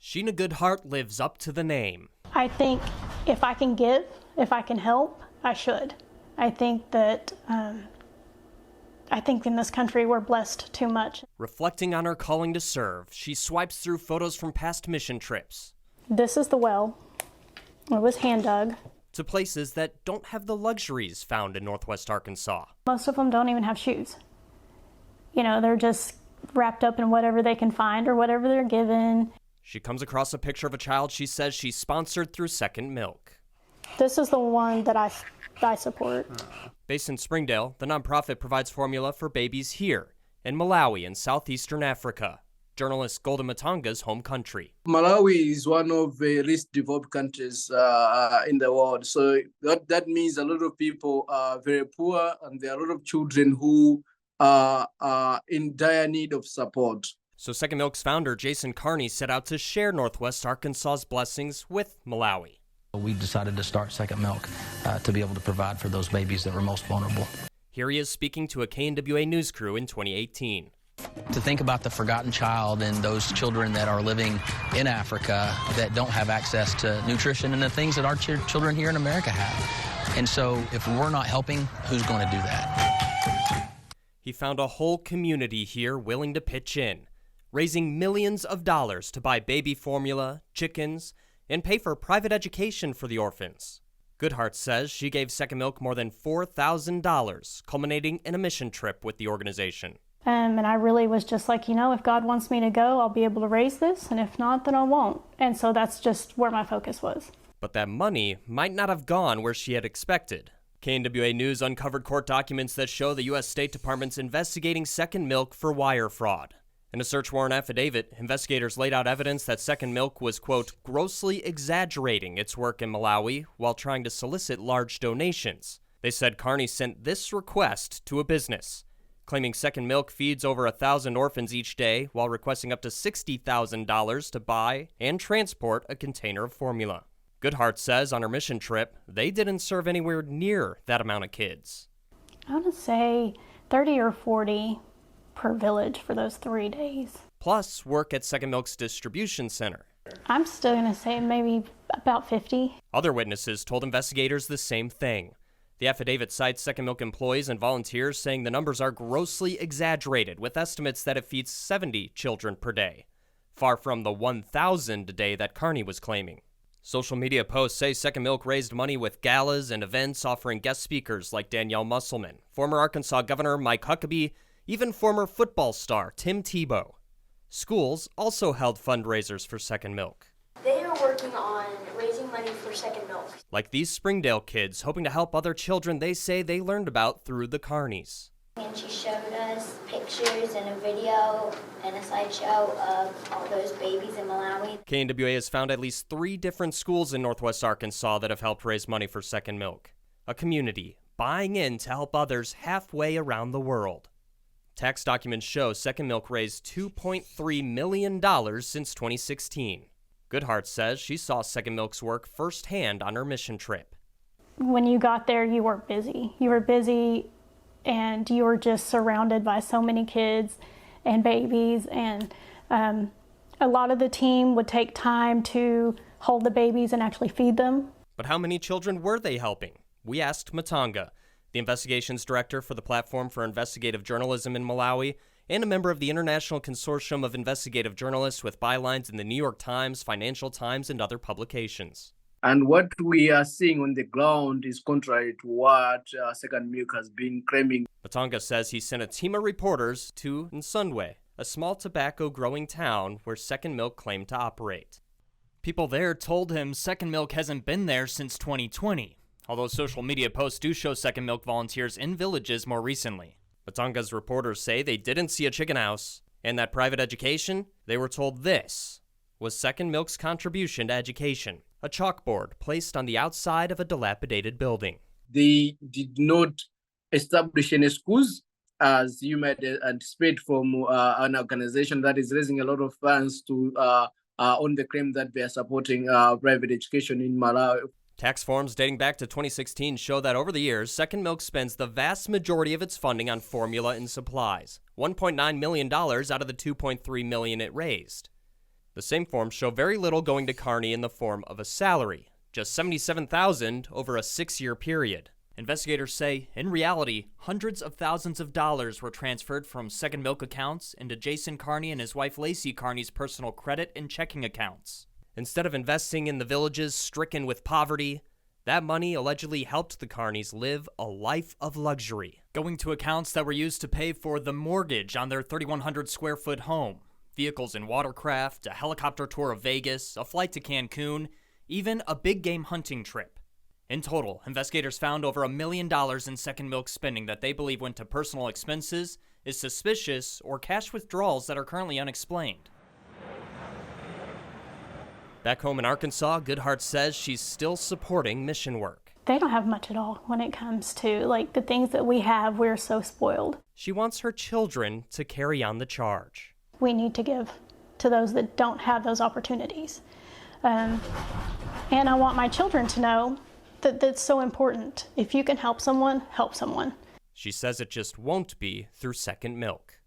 Sheena Goodhart lives up to the name. I think if I can give, if I can help, I should. I think that in this country we're blessed too much. Reflecting on her calling to serve, she swipes through photos from past mission trips. This is the well. It was hand dug. To places that don't have the luxuries found in Northwest Arkansas. Most of them don't even have shoes. You know, they're just wrapped up in whatever they can find or whatever they're given. She comes across a picture of a child she says she sponsored through Second Milk. This is the one that I support. Based in Springdale, the nonprofit provides formula for babies here in Malawi in southeastern Africa, journalist Golden Matanga's home country. Malawi is one of the least developed countries in the world. So that means a lot of people are very poor, and there are a lot of children who are in dire need of support. So Second Milk's founder, Jason Carney, set out to share Northwest Arkansas's blessings with Malawi. We decided to start Second Milk to be able to provide for those babies that were most vulnerable. Here he is speaking to a KNWA news crew in 2018. To think about the forgotten child and those children that are living in Africa that don't have access to nutrition and the things that our children here in America have. And so if we're not helping, who's going to do that? He found a whole community here willing to pitch in, raising millions of dollars to buy baby formula, chickens, and pay for private education for the orphans. Goodhart says she gave Second Milk more than $4,000, culminating in a mission trip with the organization. And I really was just like, you know, if God wants me to go, I'll be able to raise this, and if not, then I won't. And so that's just where my focus was. But that money might not have gone where she had expected. KNWA News uncovered court documents that show the U.S. State Department's investigating Second Milk for wire fraud. In a search warrant affidavit, investigators laid out evidence that Second Milk was, quote, grossly exaggerating its work in Malawi while trying to solicit large donations. They said Carney sent this request to a business, claiming Second Milk feeds over 1,000 orphans each day while requesting up to $60,000 to buy and transport a container of formula. Goodhart says on her mission trip, they didn't serve anywhere near that amount of kids. I want to say 30 or 40 per village for those 3 days. Plus work at Second Milk's distribution center. I'm still going to say maybe about 50. Other witnesses told investigators the same thing. The affidavit cites Second Milk employees and volunteers saying the numbers are grossly exaggerated, with estimates that it feeds 70 children per day, far from the 1,000 a day that Carney was claiming. Social media posts say Second Milk raised money with galas and events offering guest speakers like Danielle Musselman, former Arkansas Governor Mike Huckabee, even former football star Tim Tebow. Schools also held fundraisers for Second Milk. They are working on raising money for Second Milk. Like these Springdale kids hoping to help other children they say they learned about through the Carneys. And she showed us pictures and a video and a slideshow of all those babies in Malawi. KNWA has found at least 3 different schools in Northwest Arkansas that have helped raise money for Second Milk. A community buying in to help others halfway around the world. Tax documents show Second Milk raised $2.3 million since 2016. Goodhart says she saw Second Milk's work firsthand on her mission trip. When you got there, you were busy. You were busy, and you were just surrounded by so many kids and babies, and a lot of the team would take time to hold the babies and actually feed them. But how many children were they helping? We asked Matanga, the investigations director for the Platform for Investigative Journalism in Malawi, and a member of the International Consortium of Investigative Journalists with bylines in the New York Times, Financial Times, and other publications. And what we are seeing on the ground is contrary to what Second Milk has been claiming. Matanga says he sent a team of reporters to Nsundwe, a small tobacco-growing town where Second Milk claimed to operate. People there told him Second Milk hasn't been there since 2020, although social media posts do show Second Milk volunteers in villages more recently. Matanga's reporters say they didn't see a chicken house, and that private education, they were told this, was Second Milk's contribution to education, a chalkboard placed on the outside of a dilapidated building. They did not establish any schools, as you might anticipate from an organization that is raising a lot of funds to on the claim that they are supporting private education in Malawi. Tax forms dating back to 2016 show that over the years, Second Milk spends the vast majority of its funding on formula and supplies, $1.9 million out of the $2.3 million it raised. The same forms show very little going to Carney in the form of a salary, just $77,000 over a 6-year period. Investigators say, in reality, hundreds of thousands of dollars were transferred from Second Milk accounts into Jason Carney and his wife Lacey Carney's personal credit and checking accounts. Instead of investing in the villages stricken with poverty, that money allegedly helped the Carneys live a life of luxury, going to accounts that were used to pay for the mortgage on their 3,100 square foot home, vehicles in watercraft, a helicopter tour of Vegas, a flight to Cancun, even a big game hunting trip. In total, investigators found over $1 million in Second Milk spending that they believe went to personal expenses, is suspicious, or cash withdrawals that are currently unexplained. Back home in Arkansas, Goodhart says she's still supporting mission work. They don't have much at all when it comes to the things that we have. We're so spoiled. She wants her children to carry on the charge. We need to give to those that don't have those opportunities. And I want my children to know that that's so important. If you can help someone, help someone. She says it just won't be through Second Milk.